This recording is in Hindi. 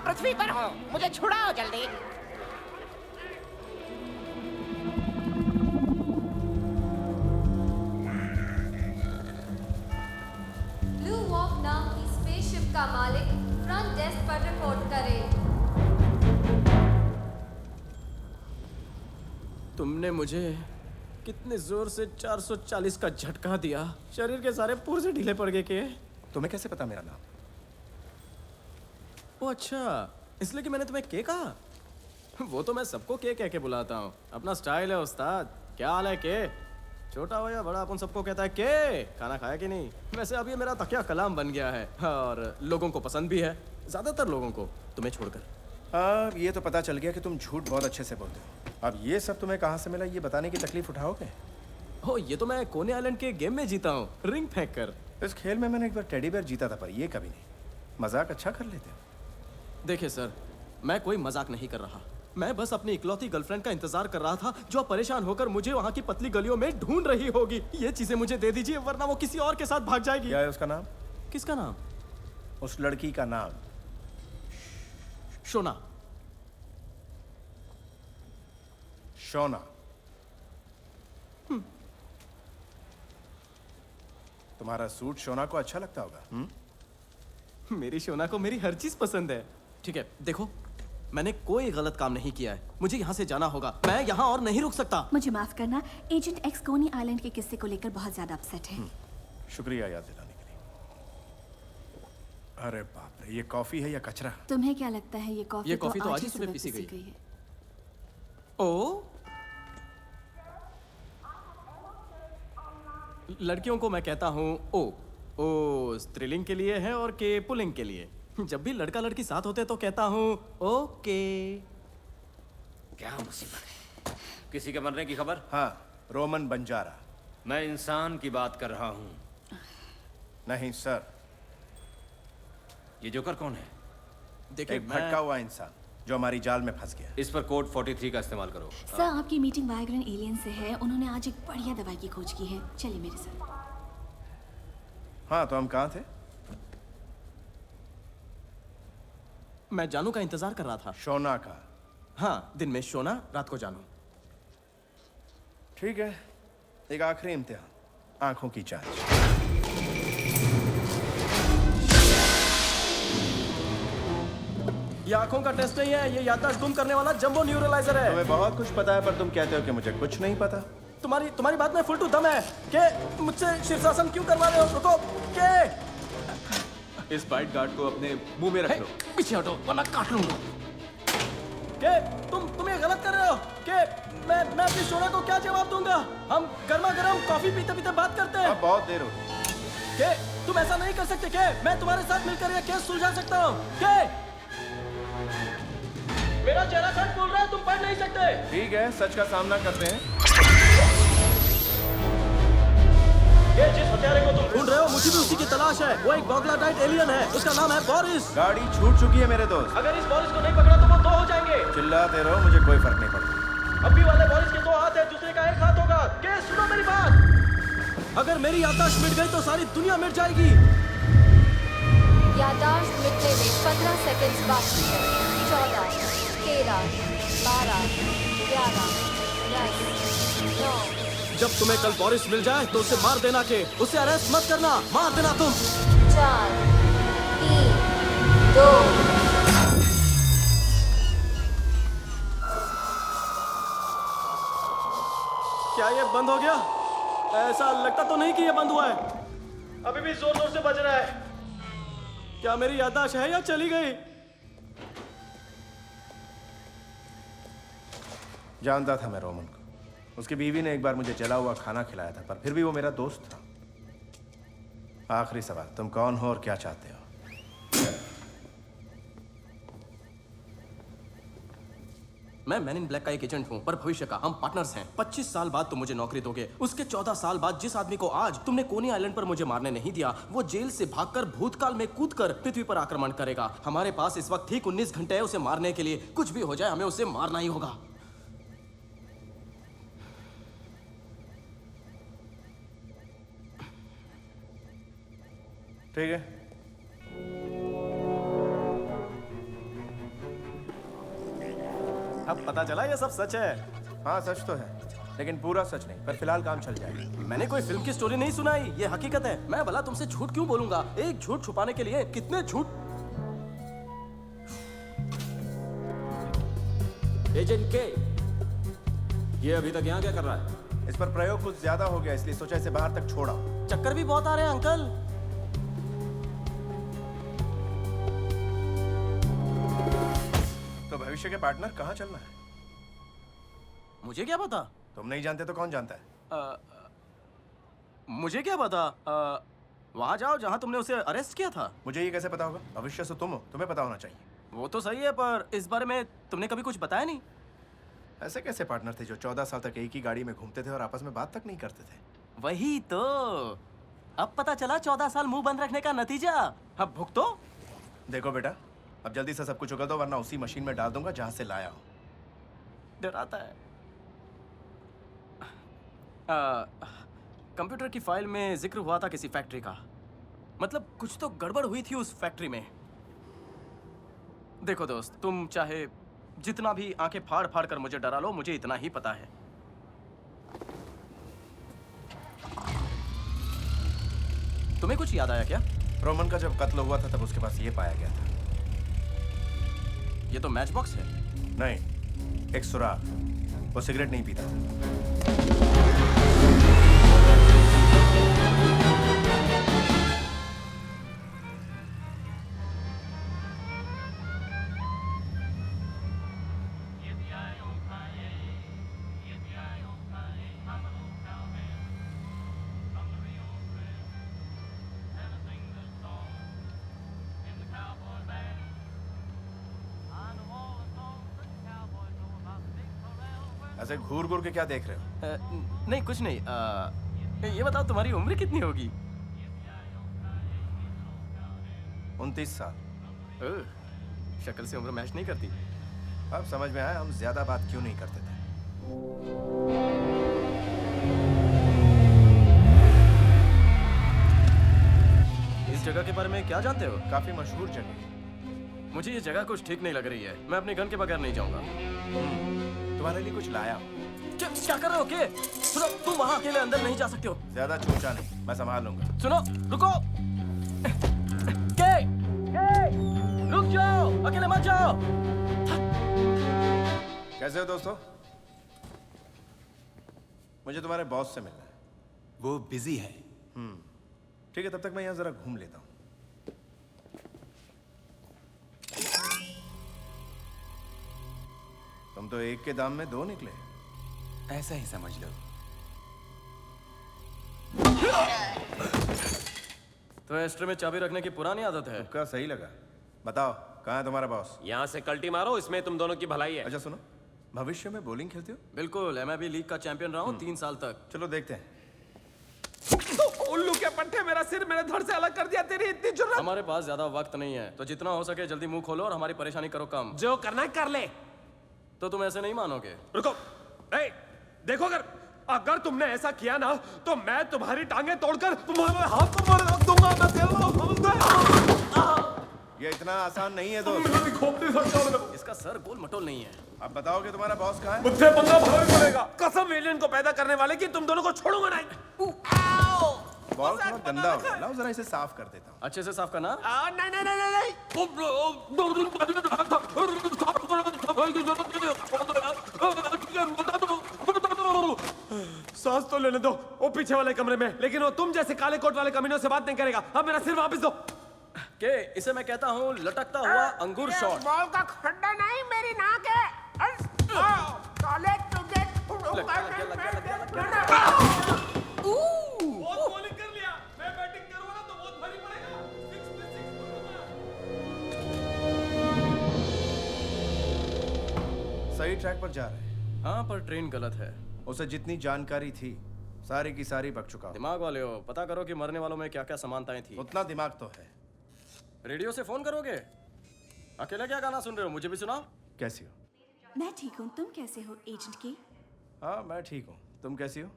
पृथ्वी पर हूँ, मुझे छुड़ाओ जल्दी। ब्लू वॉक नाम की स्पेसशिप का मालिक फ्रंट डेस्क पर रिपोर्ट करे। तुमने मुझे कितने जोर से 440 का झटका दिया, शरीर के सारे पुर्जे ढीले पड़ गए। के तुम्हें कैसे पता मेरा नाम? ओ अच्छा, इसलिए कि मैंने तुम्हें के कहा। वो तो मैं सबको के कह के बुलाता हूँ, अपना स्टाइल है उस्ताद। क्या हाल है के? छोटा हो या बड़ा अपन सबको कहता है के। खाना खाया कि नहीं? वैसे अब ये मेरा तकिया कलाम बन गया है और लोगों को पसंद भी है, ज्यादातर लोगों को, तुम्हें छोड़कर। हाँ, ये तो पता चल गया कि तुम झूठ बहुत अच्छे से बोलते हो। अब ये सब तुम्हें कहाँ से मिला, ये बताने की तकलीफ उठाओगे? हो, ये तो मैं कोने आइलैंड के गेम में जीता हूँ, रिंग फेंक कर। इस खेल में मैंने एक बार टेडी बेयर जीता था, पर ये कभी नहीं। मजाक अच्छा कर लेते हो। देखिए सर, मैं कोई मजाक नहीं कर रहा। मैं बस अपनी इकलौती गर्लफ्रेंड का इंतजार कर रहा था, जो परेशान होकर मुझे वहाँ की पतली गलियों में ढूंढ रही होगी। ये चीजें मुझे दे दीजिए, वरना वो किसी और के साथ भाग जाएगी। क्या है उसका नाम? किसका नाम? उस लड़की का नाम। शोना। शोना। तुम्हारा सूट शोना को अच्छा लगता होगा। मेरी शोना को मेरी हर चीज पसंद है। ठीक है, देखो, मैंने कोई गलत काम नहीं किया है। मुझे यहाँ से जाना होगा, मैं यहाँ और नहीं रुक सकता। मुझे माफ करना, एजेंट एक्स कोनी आइलैंड के किस्से को लेकर बहुत ज्यादा अपसेट है। शुक्रिया याद दिलाने के लिए। अरे बाप रे, ये कॉफी है या कचरा? तुम्हें क्या लगता है ये कॉफी तो आज ही सुबह पीसी गई है? ओ, लड़कियों को मैं कहता हूँ ओ स्त्रीलिंग के लिए है और के पुलिंग के लिए। जब भी लड़का लड़की साथ होते तो कहता हूँ ओके। क्या मुसीबत है? किसी के मरने की खबर? हाँ, रोमन बंजारा। मैं इंसान की बात कर रहा हूँ। नहीं सर। ये जोकर कौन है? देखिए, एक भटका हुआ इंसान जो हमारी जाल में फंस गया। इस पर कोड 43 का इस्तेमाल करो। सर, आपकी मीटिंग वाइग्रेन एलियन से है। उन्होंने आज एक बढ़िया दवाई की खोज की है। चलिए मेरे साथ। हाँ, तो हम कहाँ थे? मैं जानू का इंतजार कर रहा था। शोना का? हाँ, दिन में शोना, रात को जानू। ठीक है, एक आखिरी इम्तिहान, आंखों की जांच। ये आंखों का टेस्ट नहीं है, ये याददाश्त गुम करने वाला जंबो न्यूरलाइजर है। तुम्हें बहुत कुछ पता है, पर तुम कहते हो कि मुझे कुछ नहीं पता। तुम्हारी बात में फुल टू दम है। के मुझसे शीर्षासन क्यों करवा रहे हो? रुको के। इस बाइट गार्ड को अपने मुंह में रख लो। पीछे हटो वरना काट लूंगा। के तुम ये गलत कर रहे हो। के मैं अपनी शोना को क्या जवाब दूंगा? हम गर्मा गर्म कॉफी पीते पीते बात करते हैं। अब बहुत देर हो गई। के तुम ऐसा नहीं कर सकते। के मैं तुम्हारे साथ मिलकर ये केस सुलझा सकता हूँ। के मेरा चेहरा सच बोल रहा है, तुम पढ़ नहीं सकते। ठीक है, सच का सामना करते हैं। ये जिस हत्यारे को तुम ढूंढ रहे हो, मुझे भी उसी की तलाश है। वो एक बॉगलाटाइट एलियन है, उसका नाम है बोरिस। गाड़ी छूट चुकी है मेरे दोस्त। अगर इस बोरिस को नहीं पकड़ा तो वो दो हो जाएंगे। चिल्लाते रहो, मुझे कोई फर्क नहीं पड़ता। अभी वाले बोरिस के दो हाथ है, दूसरे का एक हाथ होगा। के सुनो मेरी बात, अगर मेरी याददाश्त मिट गई तो सारी दुनिया मिट जाएगी। याददाश्त मिटने में 15 सेकंड्स बाकी है। 14, 13, 12, 11, 10, 9। जब तुम्हें कल बोरिस मिल जाए तो उसे मार देना। के उसे अरेस्ट मत करना, मार देना तुम। 4, 3, 2। क्या ये बंद हो गया? ऐसा लगता तो नहीं कि ये बंद हुआ है। अभी भी जोर जोर से बज रहा है। क्या मेरी याददाश्त है या चली गई? जानता था मैं रोमन को। उसकी बीवी ने एक बार मुझे जला हुआ खाना खिलाया था, पर फिर भी वो मेरा दोस्त था। आखिरी सवाल, तुम कौन हो और क्या चाहते हो? मैं मैन इन ब्लैक का एक एजेंट हूं, पर भविष्य का। हम पार्टनर्स हैं। 25 साल बाद तुम मुझे नौकरी दोगे। उसके 14 साल बाद जिस आदमी को आज तुमने कोनी आइलैंड पर मुझे मारने नहीं दिया, वो जेल से भागकर भूतकाल में कूदकर पृथ्वी पर आक्रमण करेगा। हमारे पास इस वक्त ठीक 19 घंटे है उसे मारने के लिए। कुछ भी हो जाए, हमें उसे मारना ही होगा। ठीक है, अब पता चला ये सब सच है। हाँ सच तो है, लेकिन पूरा सच नहीं, पर फिलहाल काम चल जाएगा। मैंने कोई फिल्म की स्टोरी नहीं सुनाई, ये हकीकत है। मैं भला तुमसे झूठ क्यों बोलूंगा? एक झूठ छुपाने के लिए कितने झूठ। एजेंट के, ये अभी तक यहाँ क्या कर रहा है? इस पर प्रयोग कुछ ज्यादा हो गया, इसलिए सोचा इसे बाहर तक छोड़ा। चक्कर भी बहुत आ रहे हैं अंकल। तो भविष्य के पार्टनर कहाँ चलना है? मुझे क्या पता? तुम नहीं जानते तो कौन जानता है? मुझे क्या पता? वहां जाओ जहां तुमने उसे अरेस्ट किया था। मुझे ये कैसे पता होगा? भविष्य से तुम हो, तुम्हें पता होना चाहिए। वो तो सही है, पर इस बारे में तुमने कभी कुछ बताया नहीं। ऐसे कैसे पार्टनर थे जो 14 साल तक एक ही गाड़ी में घूमते थे और आपस में बात तक नहीं करते थे? वही तो, अब पता चला 14 साल मुंह बंद रखने का नतीजा। अब भुगतो। देखो बेटा, अब जल्दी से सब कुछ उगल दो, वरना उसी मशीन में डाल दूंगा जहां से लाया हो। डराता है। कंप्यूटर की फाइल में जिक्र हुआ था किसी फैक्ट्री का। मतलब कुछ तो गड़बड़ हुई थी उस फैक्ट्री में। देखो दोस्त, तुम चाहे जितना भी आंखें फाड़ फाड़ कर मुझे डरा लो, मुझे इतना ही पता है। तुम्हें कुछ याद आया क्या? रोमन का जब कत्ल हुआ था तब उसके पास ये पाया गया था। ये तो मैच बॉक्स है। नहीं, एक सुराग। वो सिगरेट नहीं पीता था। ऐसे घूर घूर के क्या देख रहे हो? नहीं कुछ नहीं। ये बताओ तुम्हारी उम्र कितनी होगी? 29 साल। शक्ल से उम्र मैच नहीं करती। अब समझ में आया हम ज्यादा बात क्यों नहीं करते थे। इस जगह के बारे में क्या जानते हो? काफी मशहूर जगह। मुझे ये जगह कुछ ठीक नहीं लग रही है। मैं अपने गन के बगैर नहीं जाऊंगा। तुम्हारे लिए कुछ लाया हूं। क्या कर रहे हो? के सुनो, तुम वहां अकेले अंदर नहीं जा सकते हो। ज्यादा चूचा नहीं, मैं संभाल लूंगा। सुनो, रुको। के रुक जाओ, अकेले मत जाओ। कैसे हो दोस्तों? मुझे तुम्हारे बॉस से मिलना है। वो बिजी है। ठीक है, तब तक मैं यहाँ जरा घूम लेता हूँ। तुम तो एक के दाम में दो निकले। ऐसा ही समझ लो। तो एस्ट्रे में चाबी रखने की पुरानी आदत है। तुक्का सही लगा। बताओ, कहाँ है तुम्हारा बॉस? यहाँ से कल्टी मारो, इसमें तुम दोनों की भलाई है। अच्छा सुनो, भविष्य में बॉलिंग खेलते हो? बिल्कुल, MIB लीग का चैंपियन रहा हूँ 3 साल तक। चलो देखते हैं। उल्लू के पट्टे, मेरा सिर मेरे धड़ से अलग कर दिया। तेरी इतनी जुर्रत। हमारे पास ज्यादा वक्त नहीं है, तो जितना हो सके जल्दी मुंह खोलो और हमारी परेशानी करो कम। जो करना है कर ले। तो तुम ऐसे नहीं मानोगे। रुको, देखो, अगर तुमने ऐसा किया ना तो मैं तुम्हारी टांगे तोड़कर तुम्हारे हाथ को मार रख दूंगा। मैं तेरे ये इतना आसान नहीं है दोस्त। इसका सर गोल मटोल नहीं है। अब बताओ कि तुम्हारा बॉस कहाँ है? मुझसे पंगा भारी पड़ेगा। कसम एलियन को पैदा करने वाले की, तुम दोनों को छोड़ूंगा नहीं। बॉल थोड़ा गंदा हो गया, लाओ जरा इसे साफ कर देता हूँ। अच्छे से साफ करना। सांस तो लेने दो वो पीछे वाले कमरे में, लेकिन वो तुम जैसे काले कोट वाले कमीनों से बात नहीं करेगा। अब मेरा सिर वापस दो। के इसे मैं कहता हूँ लटकता हुआ अंगूर शॉट। बॉल का खड्डा नहीं, मेरी नाक है। साले तुझे बहुत बॉलिंग कर लिया। मैं बैटिंग करूंगा ना तो बहुत भारी पड़ेगा। 6 पे 6 करूंगा। सही ट्रैक पर जा रहे हैं। हाँ, पर ट्रेन गलत है। उसे जितनी जानकारी थी सारी की सारी बक चुका हूं। दिमाग वाले हो, पता करो कि मरने वालों में क्या क्या समानताएं थी। उतना दिमाग तो है। रेडियो से फोन करोगे? अकेला क्या गाना सुन रहे हो? मुझे भी सुनाओ। कैसी हो? मैं ठीक हूँ, तुम कैसे हो एजेंट के? हाँ मैं ठीक हूँ, तुम कैसी हो?